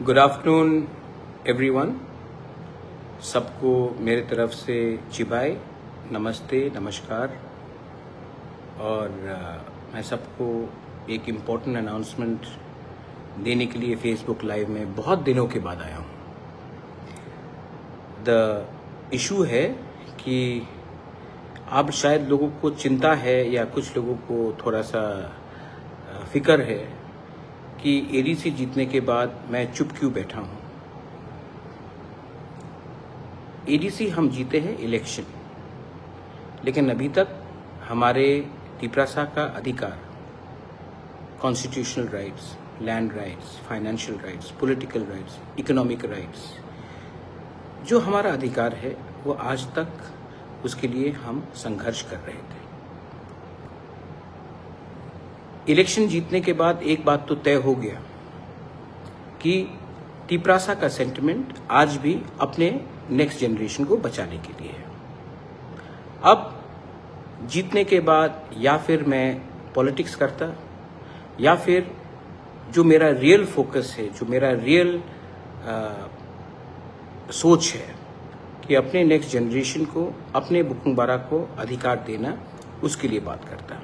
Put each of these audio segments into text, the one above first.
Good afternoon everyone. सबको मेरे तरफ से चिबाई, नमस्ते, नमस्कार। और मैं सबको एक इम्पोर्टेंट अनाउंसमेंट देने के लिए फेसबुक लाइव में बहुत दिनों के बाद आया हूँ। द इशू है कि अब शायद लोगों को चिंता है या कुछ लोगों को थोड़ा सा फिक्र है कि एडीसी जीतने के बाद मैं चुप क्यों बैठा हूँ। एडीसी हम जीते हैं इलेक्शन, लेकिन अभी तक हमारे तिपरासा का अधिकार, constitutional rights, land rights, financial rights, political rights, economic rights, जो हमारा अधिकार है वो आज तक उसके लिए हम संघर्ष कर रहे थे। इलेक्शन जीतने के बाद एक बात तो तय हो गया कि तिपरासा का सेंटिमेंट आज भी अपने नेक्स्ट जनरेशन को बचाने के लिए है। अब जीतने के बाद या फिर मैं पॉलिटिक्स करता या फिर जो मेरा रियल फोकस है, जो मेरा रियल सोच है कि अपने नेक्स्ट जनरेशन को, अपने बुकुंबारा को अधिकार देना, उसके लिए बात करता,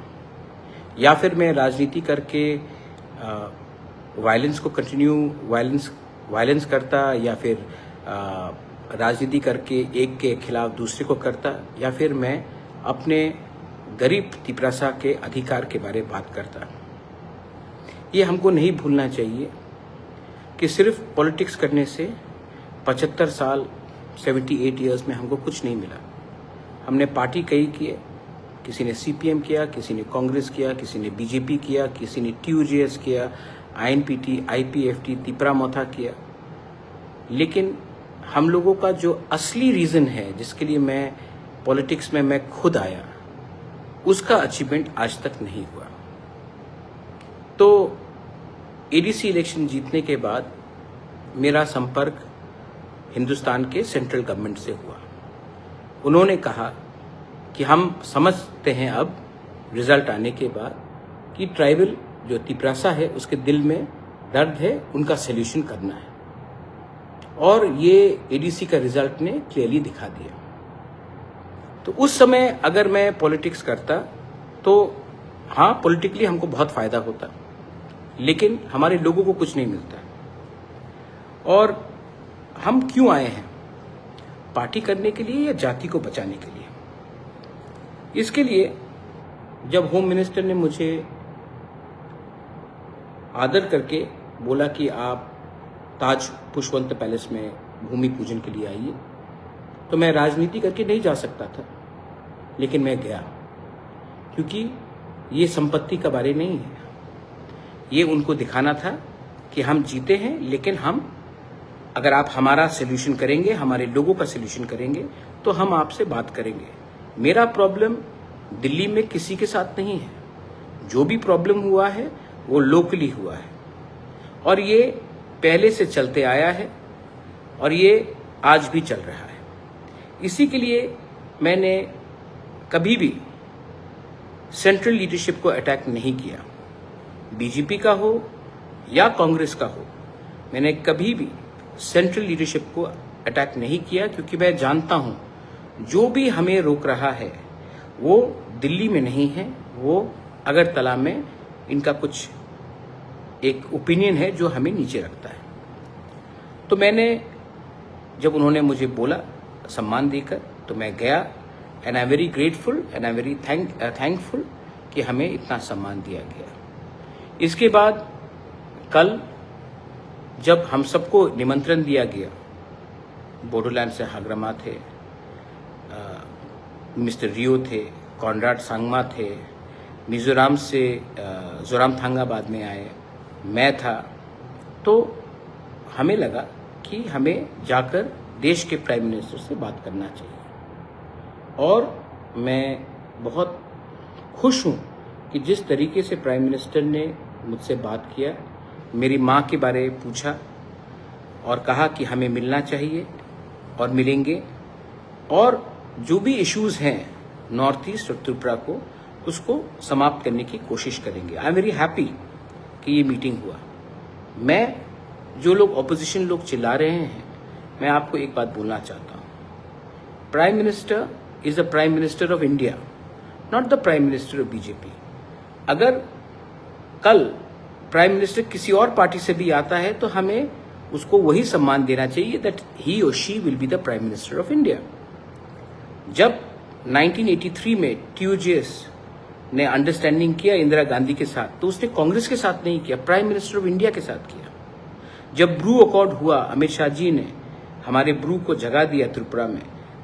या फिर मैं राजनीति करके वायलेंस को कंटिन्यू वायलेंस करता, या फिर राजनीति करके एक के खिलाफ दूसरे को करता, या फिर मैं अपने गरीब तिपरासा के अधिकार के बारे में बात करता। ये हमको नहीं भूलना चाहिए कि सिर्फ पॉलिटिक्स करने से 75 साल 78 ईयर्स में हमको कुछ नहीं मिला। हमने पार्टी कई किए, किसी ने सीपीएम किया, किसी ने कांग्रेस किया, किसी ने बीजेपी किया, किसी ने टीयूजेएस किया, आईएनपीटी, आईपीएफटी, तिपरामोथा किया। लेकिन हम लोगों का जो असली रीज़न है जिसके लिए मैं पॉलिटिक्स में मैं खुद आया, उसका अचीवमेंट आज तक नहीं हुआ। तो एडीसी इलेक्शन जीतने के बाद मेरा संपर्क हिंदुस्तान के सेंट्रल गवर्नमेंट से हुआ। उन्होंने कहा कि हम समझते हैं अब रिजल्ट आने के बाद कि ट्राइबल जो तिपरासा है उसके दिल में दर्द है, उनका सल्यूशन करना है, और ये एडीसी का रिजल्ट ने क्लियरली दिखा दिया। तो उस समय अगर मैं पॉलिटिक्स करता तो हाँ, पॉलिटिकली हमको बहुत फायदा होता, लेकिन हमारे लोगों को कुछ नहीं मिलता। और हम क्यों आए हैं? पार्टी करने के लिए या जाति को बचाने के लिए? इसके लिए जब होम मिनिस्टर ने मुझे आदर करके बोला कि आप ताज पुष्पवंत पैलेस में भूमि पूजन के लिए आइए, तो मैं राजनीति करके नहीं जा सकता था, लेकिन मैं गया, क्योंकि ये संपत्ति का बारे नहीं है। ये उनको दिखाना था कि हम जीते हैं, लेकिन हम, अगर आप हमारा सल्यूशन करेंगे, हमारे लोगों का सल्यूशन करेंगे, तो हम आपसे बात करेंगे। मेरा प्रॉब्लम दिल्ली में किसी के साथ नहीं है। जो भी प्रॉब्लम हुआ है वो लोकली हुआ है, और ये पहले से चलते आया है, और ये आज भी चल रहा है। इसी के लिए मैंने कभी भी सेंट्रल लीडरशिप को अटैक नहीं किया, बीजेपी का हो या कांग्रेस का हो। मैंने कभी भी सेंट्रल लीडरशिप को अटैक नहीं किया, क्योंकि मैं जानता हूं जो भी हमें रोक रहा है वो दिल्ली में नहीं है, वो अगरतला में इनका कुछ एक ओपिनियन है जो हमें नीचे रखता है। तो मैंने, जब उन्होंने मुझे बोला सम्मान देकर, तो मैं गया, and I am very grateful and I am very thankful कि हमें इतना सम्मान दिया गया। इसके बाद कल जब हम सबको निमंत्रण दिया गया, बोडोलैंड से हाग्रमा थे, मिस्टर रियो थे, कॉनराड सांगमा थे, मिजोरम से जोरामथांगा बाद में आए, मैं था, तो हमें लगा कि हमें जाकर देश के प्राइम मिनिस्टर से बात करना चाहिए। और मैं बहुत खुश हूँ कि जिस तरीके से प्राइम मिनिस्टर ने मुझसे बात किया, मेरी माँ के बारे में पूछा और कहा कि हमें मिलना चाहिए और मिलेंगे, और जो भी इश्यूज़ हैं नॉर्थ ईस्ट और त्रिपुरा को, उसको समाप्त करने की कोशिश करेंगे। आई एम वेरी हैप्पी कि ये मीटिंग हुआ। मैं जो लोग ऑपोजिशन लोग चिल्ला रहे हैं, मैं आपको एक बात बोलना चाहता हूँ। Prime minister is the prime minister of India, not the prime minister of BJP. अगर कल प्राइम मिनिस्टर किसी और पार्टी से भी आता है तो हमें उसको वही सम्मान देना चाहिए दैट ही और she will be the prime minister of India. जब 1983 में TUJS ने अंडरस्टैंडिंग किया इंदिरा गांधी के साथ, तो उसने कांग्रेस के साथ नहीं किया, प्राइम मिनिस्टर ऑफ इंडिया के साथ किया। जब ब्रू अकॉर्ड हुआ, अमित शाह जी ने हमारे ब्रू को जगा दिया त्रिपुरा में,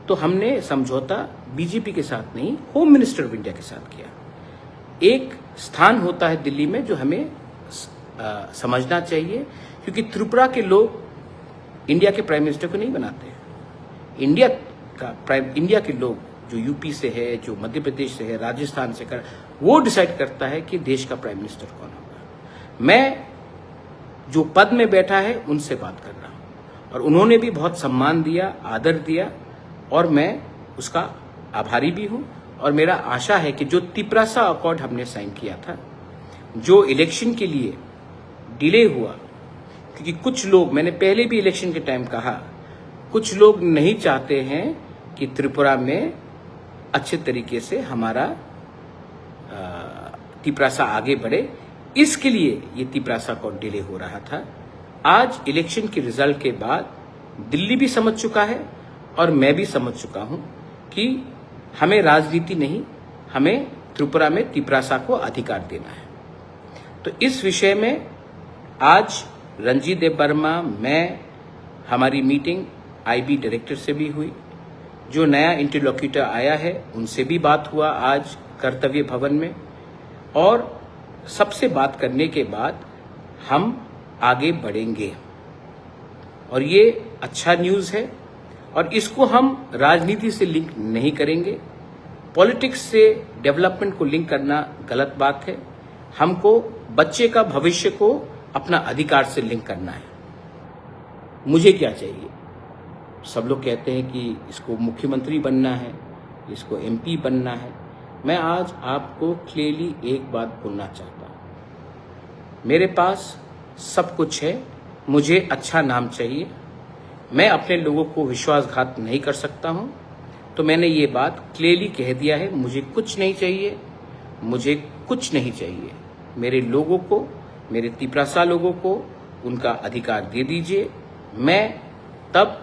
तो हमने समझौता बीजेपी के साथ नहीं, होम मिनिस्टर ऑफ इंडिया के साथ किया। एक स्थान होता है दिल्ली में जो हमें समझना चाहिए, क्योंकि त्रिपुरा के लोग इंडिया के प्राइम मिनिस्टर को नहीं बनाते। इंडिया के लोग जो यूपी से है, जो मध्य प्रदेश से है, राजस्थान से कर, वो डिसाइड करता है कि देश का प्राइम मिनिस्टर कौन होगा। मैं जो पद में बैठा है उनसे बात कर रहा हूं, और उन्होंने भी बहुत सम्मान दिया, आदर दिया, और मैं उसका आभारी भी हूं। और मेरा आशा है कि जो तिपरासा अकॉर्ड हमने साइन किया था, जो इलेक्शन के लिए डिले हुआ, क्योंकि कुछ लोग, मैंने पहले भी इलेक्शन के टाइम कहा, कुछ लोग नहीं चाहते हैं कि त्रिपुरा में अच्छे तरीके से हमारा तिपरासा आगे बढ़े, इसके लिए ये तिपरासा को डिले हो रहा था। आज इलेक्शन के रिजल्ट के बाद दिल्ली भी समझ चुका है और मैं भी समझ चुका हूं कि हमें राजनीति नहीं, हमें त्रिपुरा में तिपरासा को अधिकार देना है। तो इस विषय में आज रणजीत देव वर्मा, मैं, हमारी मीटिंग IB डायरेक्टर से भी हुई, जो नया इंटरलोक्यूटर आया है उनसे भी बात हुआ आज कर्तव्य भवन में, और सबसे बात करने के बाद हम आगे बढ़ेंगे। और ये अच्छा न्यूज़ है, और इसको हम राजनीति से लिंक नहीं करेंगे। पॉलिटिक्स से डेवलपमेंट को लिंक करना गलत बात है। हमको बच्चे का भविष्य को अपना अधिकार से लिंक करना है। मुझे क्या चाहिए? सब लोग कहते हैं कि इसको मुख्यमंत्री बनना है, इसको MP बनना है। मैं आज आपको क्लियरली एक बात बोलना चाहता हूं, मेरे पास सब कुछ है, मुझे अच्छा नाम चाहिए, मैं अपने लोगों को विश्वासघात नहीं कर सकता हूं, तो मैंने ये बात क्लियरली कह दिया है। मुझे कुछ नहीं चाहिए, मुझे कुछ नहीं चाहिए। मेरे लोगों को, मेरे तिपरासा लोगों को उनका अधिकार दे दीजिए। मैं तब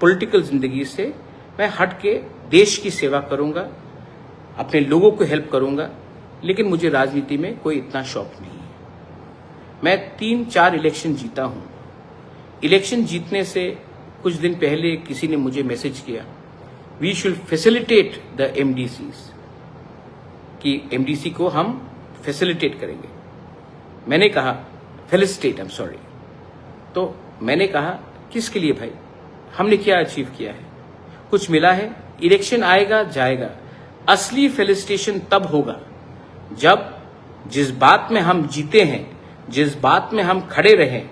पॉलिटिकल जिंदगी से मैं हट के देश की सेवा करूंगा, अपने लोगों को हेल्प करूंगा, लेकिन मुझे राजनीति में कोई इतना शौक नहीं है। मैं 3-4 इलेक्शन जीता हूं। इलेक्शन जीतने से कुछ दिन पहले किसी ने मुझे मैसेज किया, we should facilitate the MDCs, कि MDC को हम फैसिलिटेट करेंगे। मैंने कहा फेलिसिटेट, आई एम सॉरी। तो मैंने कहा किसके लिए भाई? हमने क्या अचीव किया है? कुछ मिला है? इलेक्शन आएगा जाएगा, असली फेलिसिटेशन तब होगा जब जिस बात में हम जीते हैं, जिस बात में हम खड़े रहें,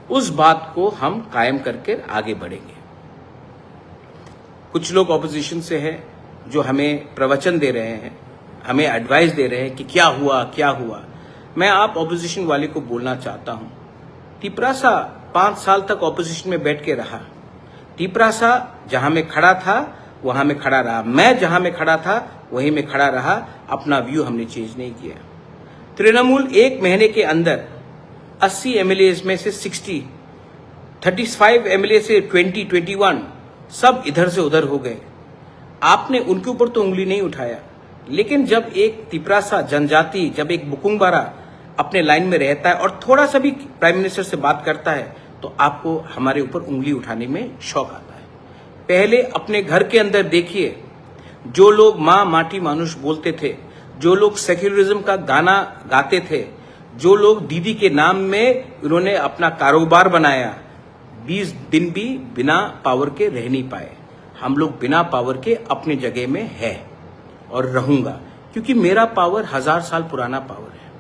उस बात को हम कायम करके आगे बढ़ेंगे। कुछ लोग ऑपोजिशन से हैं जो हमें प्रवचन दे रहे हैं, हमें एडवाइस दे रहे हैं कि क्या हुआ क्या हुआ। मैं आप ऑपोजिशन वाले को बोलना चाहता हूं, तिपरासा 5 साल तक ऑपोजिशन में बैठ के रहा। तिपरासा जहां में खड़ा था वहां में खड़ा रहा, मैं जहां में खड़ा था वहीं में खड़ा रहा। अपना व्यू हमने चेंज नहीं किया। तृणमूल 1 महीने के अंदर 80 MLAs में से 60, 35 MLA से 21 सब इधर से उधर हो गए। आपने उनके ऊपर तो उंगली नहीं उठाया, लेकिन जब एक तिपरासा जनजाति, जब एक बुकुंगबारा अपने लाइन में रहता है और थोड़ा सा भी प्राइम मिनिस्टर से बात करता है, तो आपको हमारे ऊपर उंगली उठाने में शौक आता है। पहले अपने घर के अंदर देखिए, जो लोग माँ माटी मानुष बोलते थे, जो लोग सेक्युलरिज्म का गाना गाते थे, जो लोग दीदी के नाम में उन्होंने अपना कारोबार बनाया, 20 दिन भी बिना पावर के रह नहीं पाए। हम लोग बिना पावर के अपनी जगह में है और रहूंगा, क्योंकि मेरा पावर 1000 साल पुराना पावर है।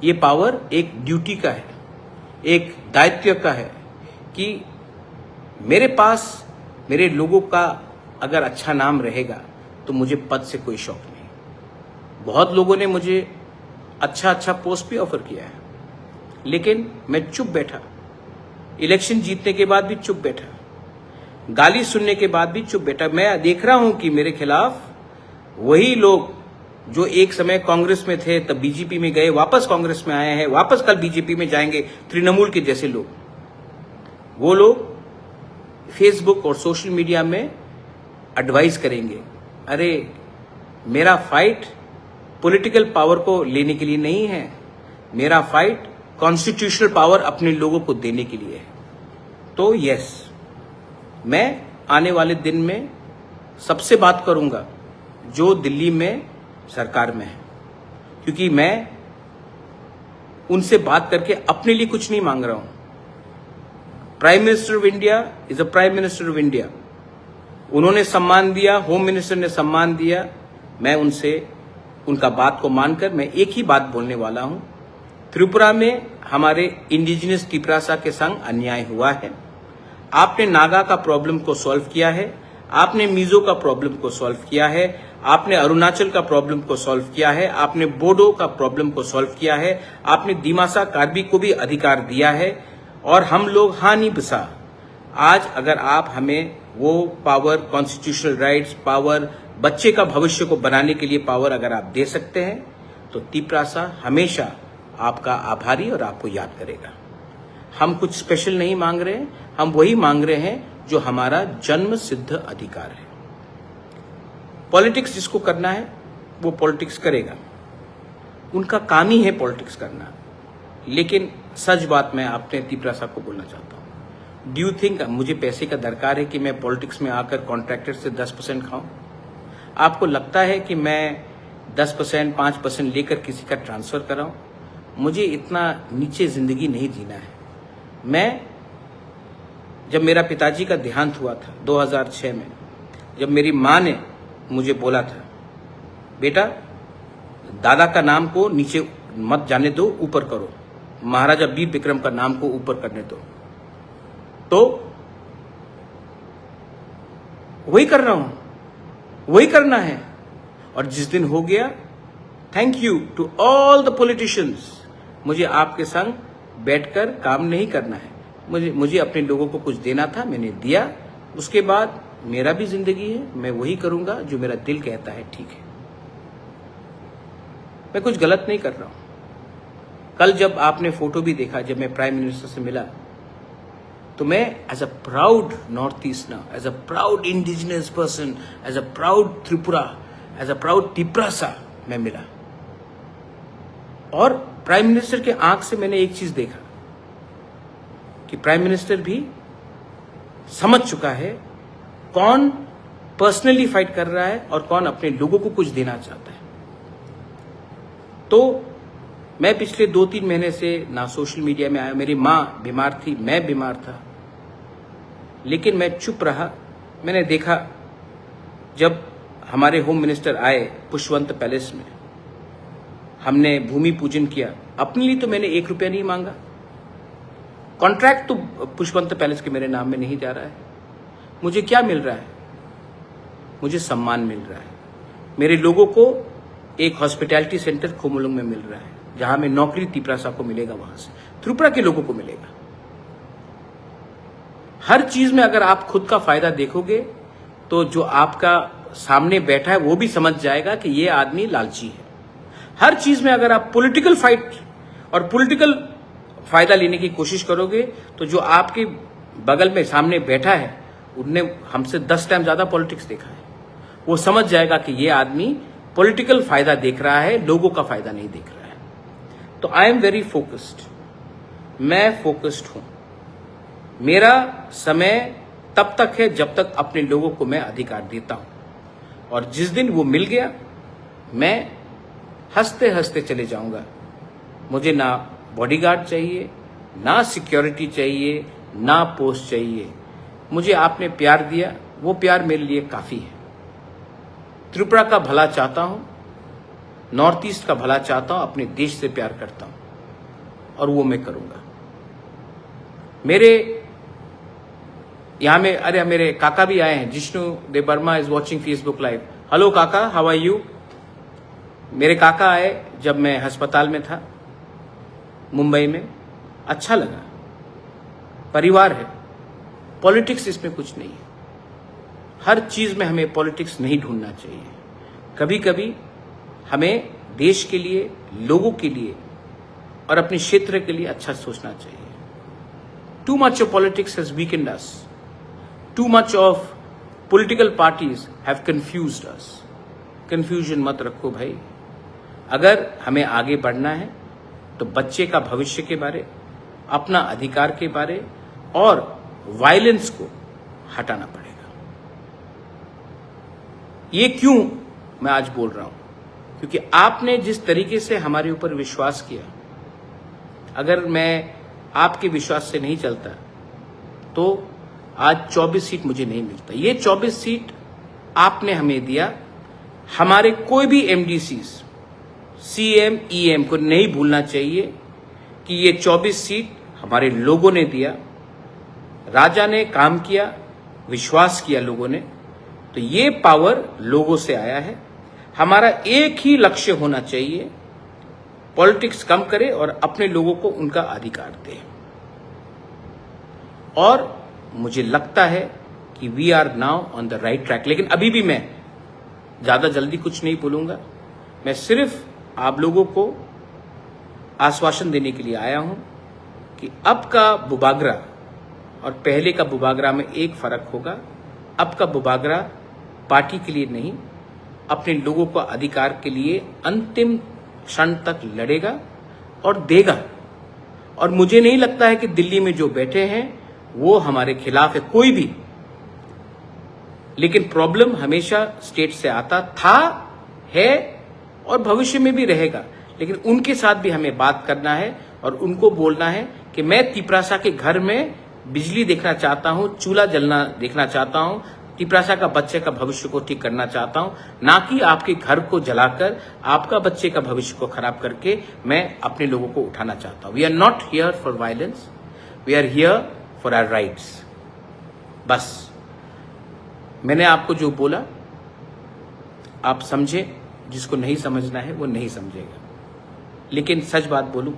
ये पावर एक ड्यूटी का है, एक दायित्व का है कि मेरे पास मेरे लोगों का अगर अच्छा नाम रहेगा तो मुझे पद से कोई शौक नहीं। बहुत लोगों ने मुझे अच्छा पोस्ट भी ऑफर किया है, लेकिन मैं चुप बैठा। इलेक्शन जीतने के बाद भी चुप बैठा, गाली सुनने के बाद भी चुप बैठा। मैं देख रहा हूं कि मेरे खिलाफ वही लोग जो एक समय कांग्रेस में थे, तब बीजेपी में गए, वापस कांग्रेस में आए हैं, वापस कल बीजेपी में जाएंगे, तृणमूल के जैसे लोग, वो लोग फेसबुक और सोशल मीडिया में एडवाइस करेंगे। अरे मेरा फाइट पॉलिटिकल पावर को लेने के लिए नहीं है, मेरा फाइट कॉन्स्टिट्यूशनल पावर अपने लोगों को देने के लिए है। तो यस, मैं आने वाले दिन में सबसे बात करूंगा जो दिल्ली में सरकार में है, क्योंकि मैं उनसे बात करके अपने लिए कुछ नहीं मांग रहा हूं। Prime minister of India is a prime minister of India. उन्होंने सम्मान दिया, होम मिनिस्टर ने सम्मान दिया। मैं उनसे उनका बात को मानकर मैं एक ही बात बोलने वाला हूं। त्रिपुरा में हमारे इंडिजिनस तिपरासा के संग अन्याय हुआ है। आपने नागा का प्रॉब्लम को सॉल्व किया है, आपने मिजो का प्रॉब्लम को सॉल्व किया है, आपने अरुणाचल का प्रॉब्लम को सॉल्व किया है, आपने बोडो का प्रॉब्लम को सॉल्व किया है, आपने दिमासा कार्बी को भी अधिकार दिया है, और हम लोग हानि बसा। आज अगर आप हमें वो पावर, कॉन्स्टिट्यूशनल राइट्स, पावर, बच्चे का भविष्य को बनाने के लिए पावर अगर आप दे सकते हैं, तो तिपरासा हमेशा आपका आभारी और आपको याद करेगा। हम कुछ स्पेशल नहीं मांग रहे हैं, हम वही मांग रहे हैं जो हमारा जन्म सिद्ध अधिकार है। पॉलिटिक्स जिसको करना है वो पॉलिटिक्स करेगा, उनका काम ही है पॉलिटिक्स करना। लेकिन सच बात मैं आपने तिपरासा को बोलना चाहता हूं, डू यू थिंक मुझे पैसे का दरकार है कि मैं पॉलिटिक्स में आकर कॉन्ट्रैक्टर से 10% खाऊं? आपको लगता है कि मैं 10%, 5% लेकर किसी का ट्रांसफर कराऊं? मुझे इतना नीचे जिंदगी नहीं जीना है। मैं जब मेरा पिताजी का देहांत हुआ था 2006 में, जब मेरी माँ ने मुझे बोला था, बेटा दादा का नाम को नीचे मत जाने दो, ऊपर करो, महाराजा वीर विक्रम का नाम को ऊपर करने दो, तो वही कर रहा हूं, वही करना है। और जिस दिन हो गया, thank you to all the politicians, मुझे आपके संग बैठकर काम नहीं करना है, मुझे अपने लोगों को कुछ देना था, मैंने दिया। उसके बाद मेरा भी जिंदगी है, मैं वही करूंगा जो मेरा दिल कहता है ठीक है। मैं कुछ गलत नहीं कर रहा हूं। कल जब आपने फोटो भी देखा, जब मैं प्राइम मिनिस्टर से मिला, तो मैं as a proud north easterner, as a proud indigenous person, as a proud Tripura, as a proud Tiprasa मैं मिला। और प्राइम मिनिस्टर के आंख से मैंने एक चीज देखा कि प्राइम मिनिस्टर भी समझ चुका है कौन पर्सनली फाइट कर रहा है और कौन अपने लोगों को कुछ देना चाहता है। तो मैं पिछले 2-3 महीने से ना सोशल मीडिया में आया, मेरी माँ बीमार थी, मैं बीमार था, लेकिन मैं चुप रहा। मैंने देखा जब हमारे होम मिनिस्टर आए पुष्पवंत पैलेस में, हमने भूमि पूजन किया, अपने लिए तो मैंने 1 रुपया नहीं मांगा। कॉन्ट्रैक्ट तो पुष्पवंत पैलेस के मेरे नाम में नहीं जा रहा है। मुझे क्या मिल रहा है? मुझे सम्मान मिल रहा है। मेरे लोगों को एक हॉस्पिटैलिटी सेंटर खोमुलुंग में मिल रहा है, जहां में नौकरी तिपरासा को मिलेगा, वहां से त्रिपुरा के लोगों को मिलेगा। हर चीज में अगर आप खुद का फायदा देखोगे तो जो आपका सामने बैठा है वो भी समझ जाएगा कि ये आदमी लालची है। हर चीज में अगर आप पॉलिटिकल फाइट और पॉलिटिकल फायदा लेने की कोशिश करोगे तो जो आपके बगल में सामने बैठा है, उनने हमसे 10 टाइम ज्यादा पॉलिटिक्स देखा है, वो समझ जाएगा कि ये आदमी पॉलिटिकल फायदा देख रहा है, लोगों का फायदा नहीं देख रहा है। तो आई एम वेरी फोकस्ड, मैं फोकस्ड हूं। मेरा समय तब तक है जब तक अपने लोगों को मैं अधिकार देता हूं, और जिस दिन वो मिल गया, मैं हंसते हंसते चले जाऊंगा। मुझे ना बॉडीगार्ड चाहिए, ना सिक्योरिटी चाहिए, ना पोस्ट चाहिए। मुझे आपने प्यार दिया, वो प्यार मेरे लिए काफी है। त्रिपुरा का भला चाहता हूं, नॉर्थ ईस्ट का भला चाहता हूं, अपने देश से प्यार करता हूं, और वो मैं करूंगा। मेरे यहां में अरे मेरे काका भी आए हैं, Jishnu Dev Varma is watching Facebook live. Hello काका, हाउ आर यू? मेरे काका आए जब मैं अस्पताल में था मुंबई में, अच्छा लगा। परिवार है, पॉलिटिक्स इसमें कुछ नहीं है। हर चीज में हमें पॉलिटिक्स नहीं ढूंढना चाहिए। कभी कभी हमें देश के लिए, लोगों के लिए और अपने क्षेत्र के लिए अच्छा सोचना चाहिए। Too much of politics has weekend us, too much of political parties have confused us. Confusion मत रखो भाई। अगर हमें आगे बढ़ना है तो बच्चे का भविष्य के बारे, अपना अधिकार के बारे और वायलेंस को हटाना पड़ेगा। ये क्यों मैं आज बोल रहा हूं? क्योंकि आपने जिस तरीके से हमारे ऊपर विश्वास किया, अगर मैं आपके विश्वास से नहीं चलता तो आज 24 सीट मुझे नहीं मिलता। ये 24 सीट आपने हमें दिया। हमारे कोई भी एमडीसीज, सीएम, ईएम को नहीं भूलना चाहिए कि ये 24 सीट हमारे लोगों ने दिया। राजा ने काम किया, विश्वास किया लोगों ने, तो ये पावर लोगों से आया है। हमारा एक ही लक्ष्य होना चाहिए, पॉलिटिक्स कम करे और अपने लोगों को उनका अधिकार दे। और मुझे लगता है कि we are now on the right track. लेकिन अभी भी मैं ज्यादा जल्दी कुछ नहीं बोलूंगा। मैं सिर्फ आप लोगों को आश्वासन देने के लिए आया हूं कि अब का बुबागरा और पहले का बुबागरा में एक फर्क होगा। अब का बुबागरा पार्टी के लिए नहीं, अपने लोगों को अधिकार के लिए अंतिम क्षण तक लड़ेगा और देगा। और मुझे नहीं लगता है कि दिल्ली में जो बैठे हैं वो हमारे खिलाफ है, कोई भी। लेकिन प्रॉब्लम हमेशा स्टेट से आता था, है और भविष्य में भी रहेगा। लेकिन उनके साथ भी हमें बात करना है और उनको बोलना है कि मैं तिपरासा के घर में बिजली देखना चाहता हूं, चूल्हा जलना देखना चाहता हूं, तिपरासा का बच्चे का भविष्य को ठीक करना चाहता हूं, ना कि आपके घर को जलाकर आपका बच्चे का भविष्य को खराब करके मैं अपने लोगों को उठाना चाहता हूं। We are not here for violence, we are here for our rights. बस मैंने आपको जो बोला आप समझे, जिसको नहीं समझना है वो नहीं समझेगा। लेकिन सच बात बोलूं,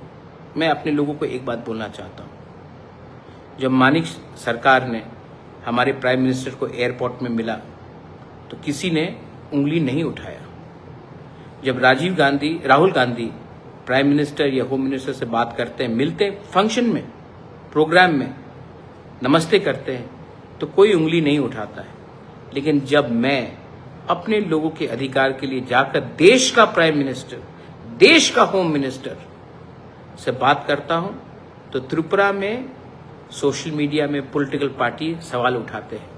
मैं अपने लोगों को एक बात बोलना चाहता हूं। जब मानिक सरकार ने हमारे प्राइम मिनिस्टर को एयरपोर्ट में मिला तो किसी ने उंगली नहीं उठाया। जब राहुल गांधी प्राइम मिनिस्टर या होम मिनिस्टर से बात करते हैं, मिलते हैं फंक्शन में, प्रोग्राम में, नमस्ते करते हैं, तो कोई उंगली नहीं उठाता है। लेकिन जब मैं अपने लोगों के अधिकार के लिए जाकर देश का प्राइम मिनिस्टर, देश का होम मिनिस्टर से बात करता हूं तो त्रिपुरा में सोशल मीडिया में पॉलिटिकल पार्टी सवाल उठाते हैं।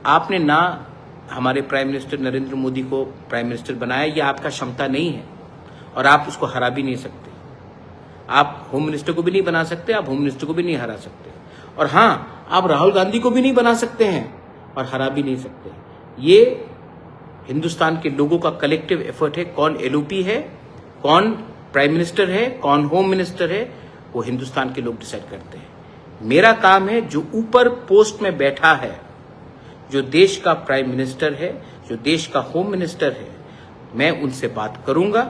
आपने ना हमारे प्राइम मिनिस्टर नरेंद्र मोदी को प्राइम मिनिस्टर बनाया, यह आपका क्षमता नहीं है और आप उसको हरा भी नहीं सकते। आप होम मिनिस्टर को भी नहीं बना सकते, आप होम मिनिस्टर को भी नहीं हरा सकते। और हाँ, आप राहुल गांधी को भी नहीं बना सकते हैं और हरा भी नहीं सकते। ये हिंदुस्तान के लोगों का कलेक्टिव एफर्ट है। कौन एलओपी है, कौन प्राइम मिनिस्टर है, कौन होम मिनिस्टर है, वो हिंदुस्तान के लोग डिसाइड करते हैं। मेरा काम है, जो ऊपर पोस्ट में बैठा है, जो देश का प्राइम मिनिस्टर है, जो देश का होम मिनिस्टर है, मैं उनसे बात करूंगा,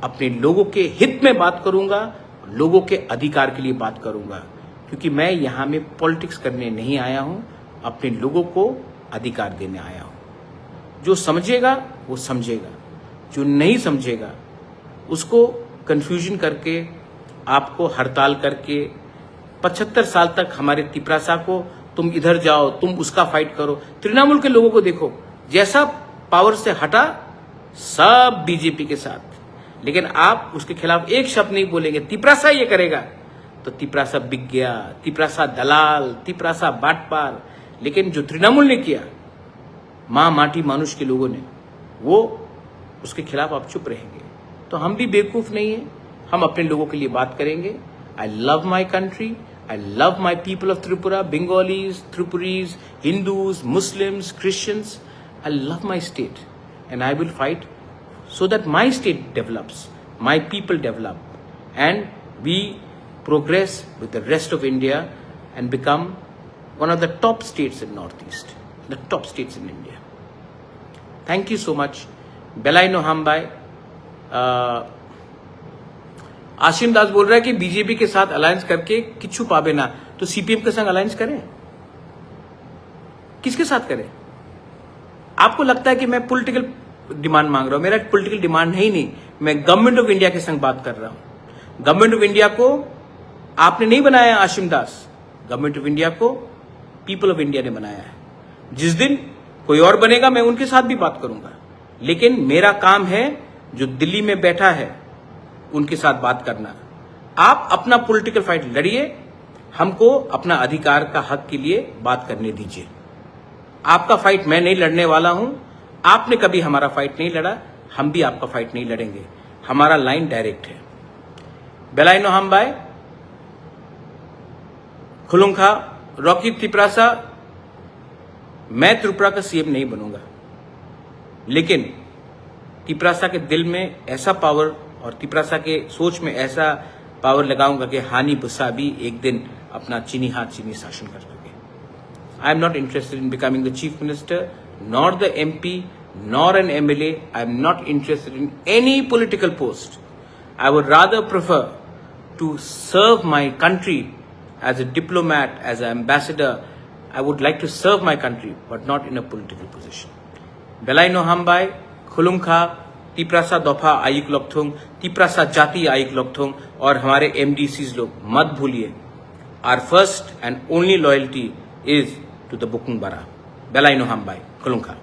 अपने लोगों के हित में बात करूंगा, लोगों के अधिकार के लिए बात करूंगा। क्योंकि मैं यहां में पॉलिटिक्स करने नहीं आया हूं, अपने लोगों को अधिकार देने आया हूं। जो समझेगा वो समझेगा, जो नहीं समझेगा उसको कंफ्यूजन करके, आपको हड़ताल करके 75 साल तक हमारे तिपरासा को तुम इधर जाओ, तुम उसका फाइट करो। तृणमूल के लोगों को देखो, जैसा पावर से हटा सब बीजेपी के साथ। लेकिन आप उसके खिलाफ एक शब्द नहीं बोलेंगे, तिपरासा ये करेगा, तो तिपरासा बिक गया, तिपरासा दलाल, तिपरासा बाटपार। लेकिन जो तृणमूल ने किया, मां माटी मानुष के लोगों ने, वो उसके खिलाफ आप चुप रहेंगे। तो हम भी बेवकूफ नहीं है, हम अपने लोगों के लिए बात करेंगे। I love my country. I love my people of Tripura, Bengalis, Tripuris, Hindus, Muslims, Christians. I love my state and I will fight so that my state develops, my people develop, and we progress with the rest of India and become one of the top states in Northeast, the top states in India. Thank you so much. Belai no Hambai. Ashim दास बोल रहा है कि BJP के साथ alliance करके किच्छु पाबे ना। तो सीपीएम के संग अलायंस करें, किसके साथ करें? आपको लगता है कि मैं पॉलिटिकल डिमांड मांग रहा हूं, मेरा पॉलिटिकल डिमांड है ही नहीं, मैं गवर्नमेंट ऑफ इंडिया के संग बात कर रहा हूं। गवर्नमेंट ऑफ इंडिया को आपने नहीं बनाया आशिम दास, गवर्नमेंट ऑफ इंडिया को पीपल ऑफ इंडिया ने बनाया है। जिस दिन कोई और बनेगा मैं उनके साथ भी बात करूंगा, लेकिन मेरा काम है जो दिल्ली में बैठा है उनके साथ बात करना। आप अपना पॉलिटिकल फाइट लड़िए, हमको अपना अधिकार का हक के लिए बात करने दीजिए। आपका फाइट मैं नहीं लड़ने वाला हूं, आपने कभी हमारा फाइट नहीं लड़ा, हम भी आपका फाइट नहीं लड़ेंगे। हमारा लाइन डायरेक्ट है। बेलाइनो हमबाय खुलुंखा रॉकी तिपरासा, मैं त्रिपुरा का सीएम नहीं बनूंगा, लेकिन तिपरासा के दिल में ऐसा पावर और तिपरासा के सोच में ऐसा पावर लगाऊंगा कि हानि बुस्सा भी एक दिन अपना चीनी हाथ चीनी शासन कर सके। I am not interested in becoming the chief minister, nor the MP, nor an MLA. I am not interested in any political post. I would rather prefer to serve my country as a diplomat, as an ambassador. I would like to serve my country, but not in a political position. Belaino Hambai, Khulumkha, Tiprasa दफा आयुक लोकथोंग, तिपरासा जाति आयुक लोकथोंग और हमारे MDCs लोग मत भूलिए, our first and only loyalty is to the Bukung Bara. Belaino Hambai, Khulumkha.